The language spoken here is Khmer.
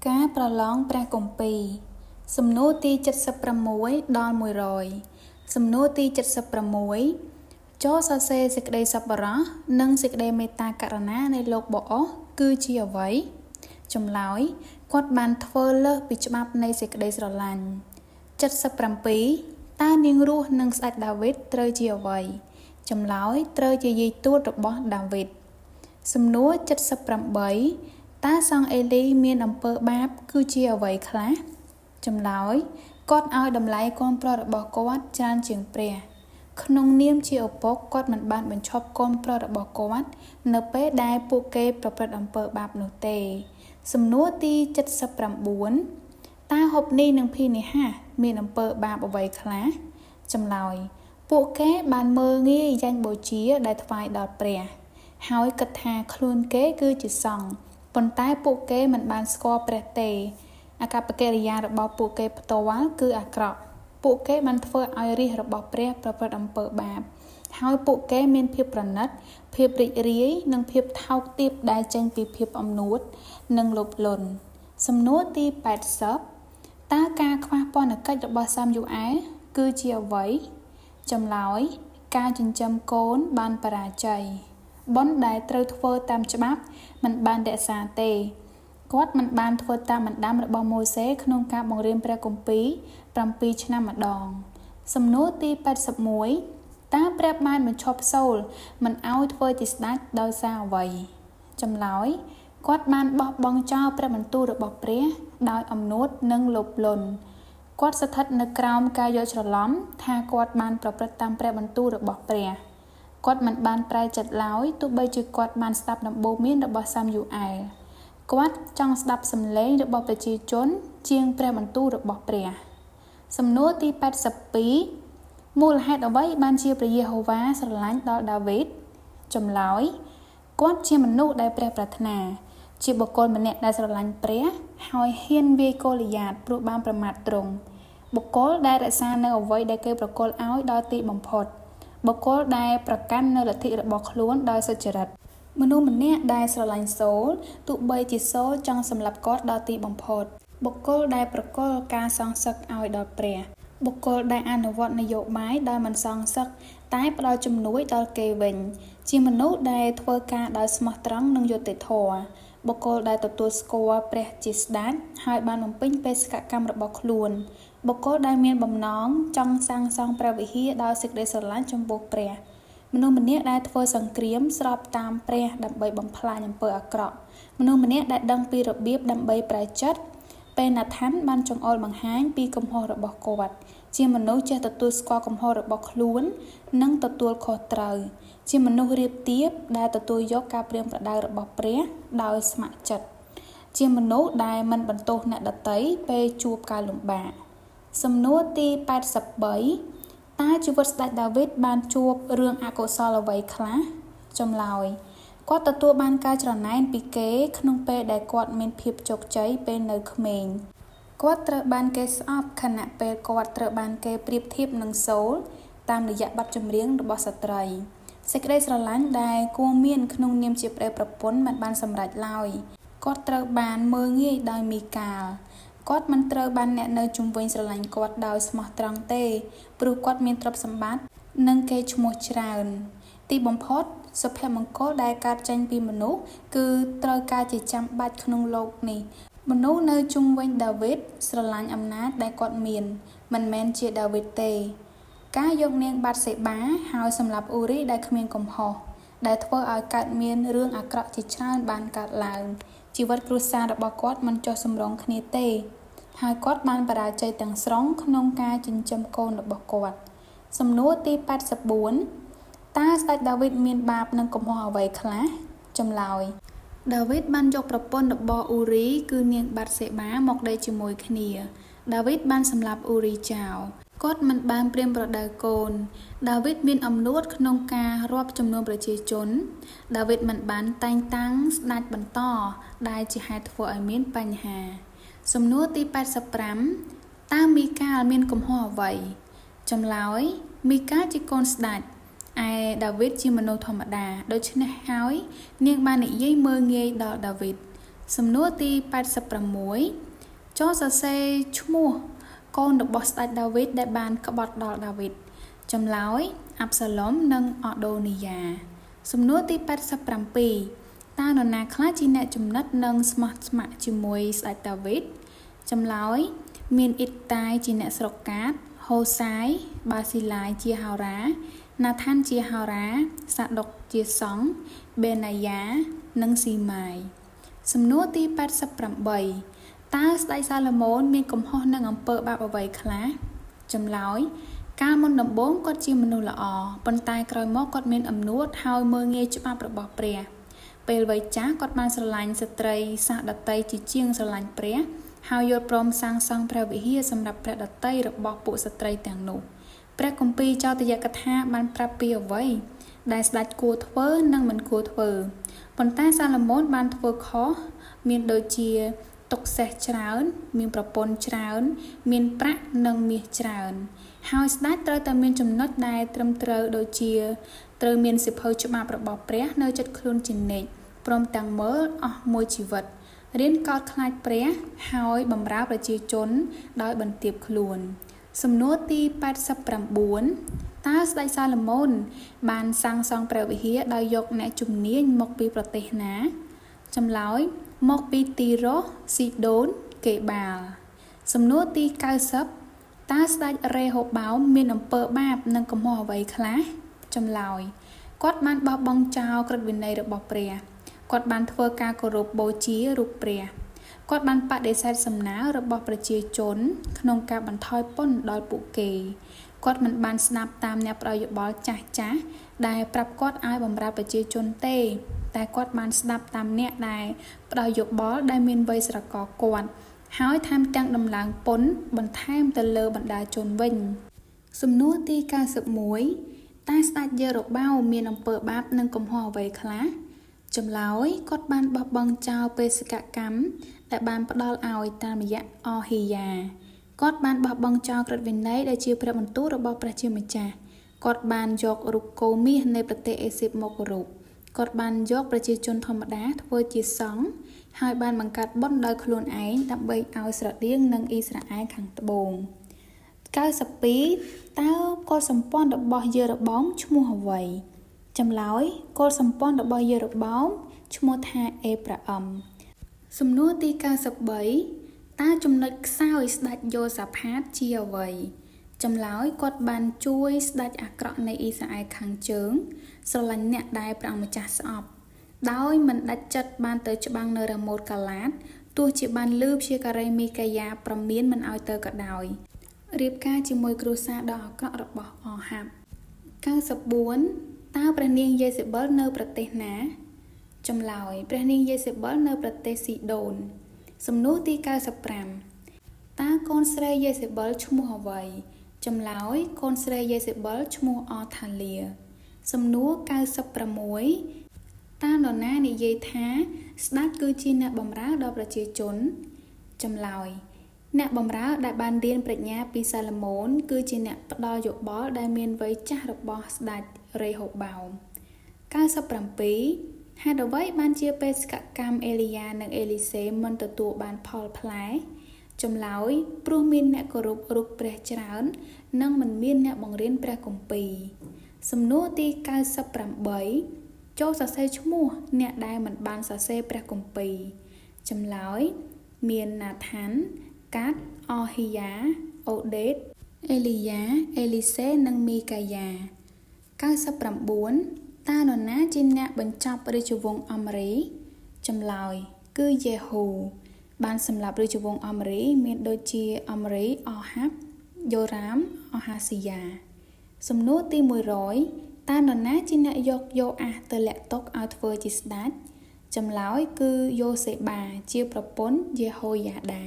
ការប្រឡងព្រះគម្ពីរសំណួរទី76ដល់100សំណួរទី76ចូលសរសេរសេចក្តីសប្បុរសនិងសេចក្តីមេត្តាករុណានៃលោកបអុសគឺជាអ្វីចម្លើយគាត់បានធ្វើលើសពីច្បាប់នៃសេចក្តីស្រឡាញ់77តើនាងរស់និងស្ដេចដាវីតត្រូវជាអ្វីចម្លើយត្រូវជាយាយទួតរបស់ដាវីតសំណួរ78តើសង្ឃអេលីមានអំពើបាបគឺជាអ្វីខ្លះចម្លើយគាត់ឲ្យតម្លៃកូនប្រុសរបស់គាត់ច្រើនជាងព្រះក្នុងនាមជាឪពុកគាត់មិនបានបញ្ឈប់កូនប្រុសរបស់គាត់នៅពេលដែលពួកគេប្រព្រឹត្តអំពើបាបនោះទេសំណួរទី79តើហូបនីនិងភីនេហាមានអំពើបាបអ្វីខ្លះចម្លើយពួកគេបានមើលងាយយ៉ាញ់បូជាដែលថ្វាយដល់ព្រះហើយគិតថាខ្លួនគេគឺជាសង្ឃប៉ុន្តែពួកគេមិនបានស្គាល់ព្រះទេអាកប្បកិរិយារបស់ពួកគេផ្ទាល់គឺអាក្រក់ពួកគេបានធ្វើឲ្យរាជរបស់ព្រះប្រព្រឹត្តអំពើបាបហើយពួកគេមានភាពប្រណិតភាពរីករាយនិងភាពថោកទាបដែលចេញពីភាពអំនួតនិងលោភលន់សំណួរទី80តើការខ្វះពន្ធកិច្ចរបស់សាមយូអែលគឺជាអ្វីចម្លើយការចិញ្ចឹមកូនបានបរាជ័យបុណ្យដែលត្រូវធ្វើតាមច្បាប់មិនបានរក្សាទេគាត់មិនបានធ្វើតាមបណ្ដាំរបស់ម៉ូសេក្នុងការបង្រៀនព្រះគម្ពីរ7ឆ្នាំម្ដងសំណួរទី81តើព្រះបានបញ្ឈប់សូលមិនឲ្យធ្វើជាស្ដេចដោយសារអ្វីចម្លើយគាត់បានបោះបង់ចោលព្រះបន្ទូលរបស់ព្រះដោយអំនួតនិងលោភលន់គាត់ស្ថិតនៅក្រោមការយល់ច្រឡំថាគាត់បានប្រព្រឹត្តតាមព្រះបន្ទូលរបស់ព្រះគាត់មិនបានប្រែចិត្តឡើយទោះបីជាគាត់បានស្ដាប់ដំបូន្មានរបស់សាមយូអែលគាត់ចង់ស្ដាប់សំឡេងរបស់ប្រជាជនជាងព្រះបន្ទូលរបស់ព្រះសំណួរទី82មូលហេតុអ្វីបានជាព្រះយេហូវ៉ាស្រឡាញ់ដល់ដាវីតចម្លើយគាត់ជាមនុស្សដែលព្រះប្រាថ្នាជាបុគ្គលម្នាក់ដែលស្រឡាញ់ព្រះហើយហ៊ានវាយកូលីយ៉ាតព្រោះបានប្រមាថទ្រង់បុគ្គលដែលរក្សានៅអ្វីដែលគេប្រគល់ឲ្យដល់ទីបំផុតបុគ្គលដែលប្រកាន់នៅលទ្ធិរបស់ខ្លួនដោយសុចរិតមនុស្សម្នាក់ដែលស្រឡាញ់សូលទោះបីជាសូលចង់សម្លាប់គាត់ដល់ទីបំផុតបុគ្គលដែលប្រគល់ការសងសឹកឲ្យដល់ព្រះបុគ្គលដែលអនុវត្តនយោបាយដោយមិនសងសឹកតែផ្ដល់ជំនួយដល់គេវិញជាមនុស្សដែលធ្វើការដោយស្មោះត្រង់និងយុត្តិធម៌បុគ្គលដែលទទួលស្គាល់ព្រះជាស្ដេចហើយបានបំពេញបេសកកម្មរបស់ខ្លួនបុគ្គលដែលមានបំណងចង់សាងសង់ព្រះវិហារដោយសេចក្តីស្រឡាញ់ចំពោះព្រះមនុស្សម្នាក់ដែលធ្វើសង្គ្រាមស្របតាមព្រះដើម្បីបំផ្លាញអំពើអាក្រក់មនុស្សម្នាក់ដែលដឹងពីរបៀបដើម្បីប្រែចិត្តពេលណាថានបានចង្អុលបង្ហាញពីកំហុសរបស់គាត់ជាមនុស្សចេះទទួលស្គាល់កំហុសរបស់ខ្លួននិងទទួលខុសត្រូវជាមនុស្សរៀបទៀបដែលទទួលយកការប្រៀនប្រដៅរបស់ព្រះដោយស្ម័គ្រចិត្តជាមនុស្សដែលមិនបន្ទោសអ្នកដទៃពេលជួបការលំបាកសំណួរទី83តើជីវិតស្ដេចដាវីតបានជួបរឿងអកុសលអ្វីខ្លះចម្លើយគាត់ទទួលបានការច្រណែនពីគេក្នុងពេលដែលគាត់មានភាពជោគជ័យពេលនៅក្មេងគាត់ត្រូវបានគេស្អប់ខណៈពេលគាត់ត្រូវបានគេប្រៀបធៀបនឹងសូលតាមរយៈបទចម្រៀងរបស់ស្ត្រីសេចក្តីស្រឡាញ់ដែលគួរមានក្នុងនាមជាប្តីប្រពន្ធមិនបានសម្រេចឡើយគាត់ត្រូវបានមើលងាយដោយមីកាលគាត់មិនត្រូវបានអ្នកនៅជុំវិញស្រឡាញ់គាត់ដោយស្មោះត្រង់ទេព្រោះគាត់មានទ្រព្យសម្បត្តិនិងកេរ្តិ៍ឈ្មោះច្រើនទីបំផុតសុភមង្គលដែលកើតចេញពីមនុស្សគឺត្រូវការជាចាំបាច់ក្នុងโลกនេះមនុស្សនៅជុំវិញដាវីតស្រឡាញ់អំណាចដែលគាត់មានមិនមែនជាដាវីតទេការយកនាងបាតសេបាហើយសម្លាប់អ៊ូរីដែលគ្មានកំហុសដែលធ្វើឲ្យកើតមានរឿងអាក្រក់ជាច្រើនបានកើតឡើងជីវិតគ្រួសាររបស់គាត់មិនចុះសម្រុងគ្នាទេហើយគាត់បានបរាជ័យទាំងស្រុងក្នុងការចិញ្ចឹមកូនរបស់គាត់សំណួរទី84តើស្ដេចដាវីតមានបាបនិងកំហុសអ្វីខ្លះចម្លើយដាវីតបានយកប្រពន្ធរបស់អ៊ូរីគឺនាងបាតសេបាមកដេកជាមួយគ្នាដាវីតបានសម្លាប់អ៊ូរីចោលគាត់មិនបានប្រៀនប្រដៅកូនដាវីតមានអំនួតក្នុងការរាប់ចំនួនប្រជាជនដាវីតមិនបានតែងតាំងស្ដេចបន្តដែលជាហេតុធ្វើឲ្យមានបញ្ហាសំណួរទី85តើមីកាលមានកំហុសអ្វីចម្លើយមីកាលជាកូនស្ដេចឯដាវីតជាមនុស្សធម្មតាដូច្នេះហើយនាងបាននិយាយមើលងាយដល់ដាវីត សំណួរទី86ចូលសរសេរឈ្មោះកូនរបស់ស្ដេចដាវីតដែលបានក្បត់ដល់ដាវីតចម្លើយអាប់សាឡុមនិងអូដូនីយ៉ាសំណួរទី87តើនរណាខ្លះជាអ្នកចំណិតនិងស្មោះស្ម័គ្រជាមួយស្ដេចដាវីតចម្លើយមានអ៊ីតាយជាអ្នកស្រុកកាតហូសាយបាស៊ីឡាយជាហោរាណាថានជាហោរាសាដុកជាសង្ឃបេណាយ៉ានិងស៊ីម៉ាយសំណួរទី88តើស្ដេចសាឡូមោនមានកំហុសនឹងអំពើបាបអ្វីខ្លះចម្លើយកាលមុនដំបូងគាត់ជាមនុស្សល្អប៉ុន្តែក្រោយមកគាត់មានអំនួតហើយមើលងាយច្បាប់របស់ព្រះពេលវ័យចាស់គាត់បានស្រឡាញ់ស្ត្រីសាសដតីជាជាងស្រឡាញ់ព្រះហើយយល់ព្រមសាងសង់ព្រះវិហារសម្រាប់ព្រះដតីរបស់ពួកស្ត្រីទាំងនោះព្រះគម្ពីរចោទយកថាបានប្រាប់ពីអ្វីដែលស្ដេចគួរធ្វើនិងមិនគួរធ្វើប៉ុន្តែសាឡូមោនបានធ្វើខុសមានដូចជាទុកសេះច្រើនមានប្រពន្ធច្រើនមានប្រាក់និងមាសច្រើនហើយស្ដេចត្រូវតែមានចំណុចដែលត្រឹមត្រូវដូចជាត្រូវមានសិភៅច្បាប់របស់ព្រះនៅជិតខ្លួនជានិច្ចព្រមទាំងមើលអស់មួយជីវិតរៀនកោតខ្លាចព្រះហើយបម្រើប្រជាជនដោយបន្ទាបខ្លួនសំណួរទី89តើស្ដេចសាឡូមោនបានសាងសង់ព្រះវិហារដោយយកអ្នកជំនាញមកពីប្រទេសណាចម្លើយមកពីទីរ៉ូសស៊ីដូនកេបាល់សំណួរទី90តើស្ដេចរ៉េហូបោមមានអំពើបាបនិងកំហុសអ្វីខ្លះចម្លើយគាត់បានបោះបង់ចោលក្រឹតវិន័យរបស់ព្រះគាត់បានធ្វើការគោរពបូជារូបព្រះគាត់បានបដិសេធសំណើរបស់ប្រជាជនក្នុងការបន្ថយពន្ធដល់ពួកគេគាត់មិនបានស្ដាប់តាមអ្នកផ្ដល់យោបល់ចាស់ៗដែលប្រាប់គាត់ឲ្យបម្រើប្រជាជនទេតែគាត់បានស្ដាប់តាមអ្នកដែលផ្ដល់យោបល់ដែលមានវ័យស្រករគាត់ហើយថែមទាំងដំឡើងពន្ធបន្ថែមទៅលើបណ្ដាជនវិញសំណួរទី91តើស្ដេចយេរ៉ូបោមមានអំពើបាបនិងកំហុសអ្វីខ្លះចម្លើយគាត់បានបោះបង់ចោលបេសកកម្មដែលបានផ្ដល់ឲ្យតាមរយៈអហ៊ីយ៉ាគាត់បានបោះបង់ចោលក្រឹតវិន័យដែលជាព្រះបន្ទូលរបស់ព្រះជាម្ចាស់គាត់បានយករូបគោមាសនៃប្រទេសអេស៊ីបមកគោរពគាត់បានយកប្រជាជនធម្មតាធ្វើជាសង្ឃហើយបានបង្កើតបុណ្យដោយខ្លួនឯងដើម្បីឲ្យស្រដៀងនឹងអ៊ីស្រាអែលខាងត្បូង92តើកុលសម្ព័ន្ធរបស់យេរ៉ូបោមឈ្មោះអ្វីចម្លើយកុលសម្ព័ន្ធរបស់យេរ៉ូបោមឈ្មោះថាអេប្រាអឹមសំណួរទី93តើចំណុចខ្សោយស្ដេចយូសាផាតជាអ្វីចម្លើយគាត់បានជួយស្ដេចអាក្រក់នៃអ៊ីស្រាអែលខាងជើងស្រឡាញ់អ្នកដែលព្រះអង្គម្ចាស់ស្អប់ដោយមិនដាច់ចិត្តបានទៅច្បាំងនៅរ៉ាម៉ូតកាឡាតទោះជាបានលឺព្យាការីមីកាយ៉ាប្រមានមិនឲ្យទៅក៏ដោយរៀបការជាមួយគ្រួសារដ៏អាក្រក់របស់អហាប់94តើព្រះនាងយេសេបិលនៅប្រទេសណាចម្លើយព្រះនាងយេសេបិលនៅប្រទេសស៊ីដូនសំណួរទី95តើកូនស្រីយេសេបិលឈ្មោះអ្វីចម្លើយកូនស្រីយេសេបិលឈ្មោះអថាលៀសំណួរ96តើនរណានិយាយថាស្ដេចគឺជាអ្នកបម្រើដល់ប្រជាជនចម្លើយអ្នកបម្រើដែលបានរៀនប្រាជ្ញាពីសាឡូមោនគឺជាអ្នកផ្ដល់យោបល់ដែលមានវ័យចាស់របស់ស្ដេចរេហូបោម97ហេតុអ្វីបានជាបេសកកម្មអេលីយ៉ានិងអេលីសេមិនទទួលបានផលផ្លែចម្លើយព្រោះមានអ្នកគោរពរូបព្រះច្រើននិងមិនមានអ្នកបង្រៀនព្រះគម្ពីរសំណួរទី98ចូលសរសេរឈ្មោះអ្នកដែលមិនបានសរសេរព្រះគម្ពីរចម្លើយមានណាថានកាតអហ៊ីយ៉ាអូដេតអេលីយ៉ាអេលីសេនិងមីកាយ៉ា99តើនរណាជាអ្នកបញ្ចប់រាជវង្សអមរីចម្លើយគឺយេហូបានសម្លាប់រាជវង្សអមរីមានដូចជាអមរីអហាប់យ៉ូរ៉ាមអហាស៊ីយ៉ាសំណួរទី100តើនរណាជាអ្នកយកយ៉ូអាសទៅលាក់ទុកឲ្យធ្វើជាស្ដេចចម្លើយគឺយ៉ូសេបាជាប្រពន្ធយេហូយ៉ាដា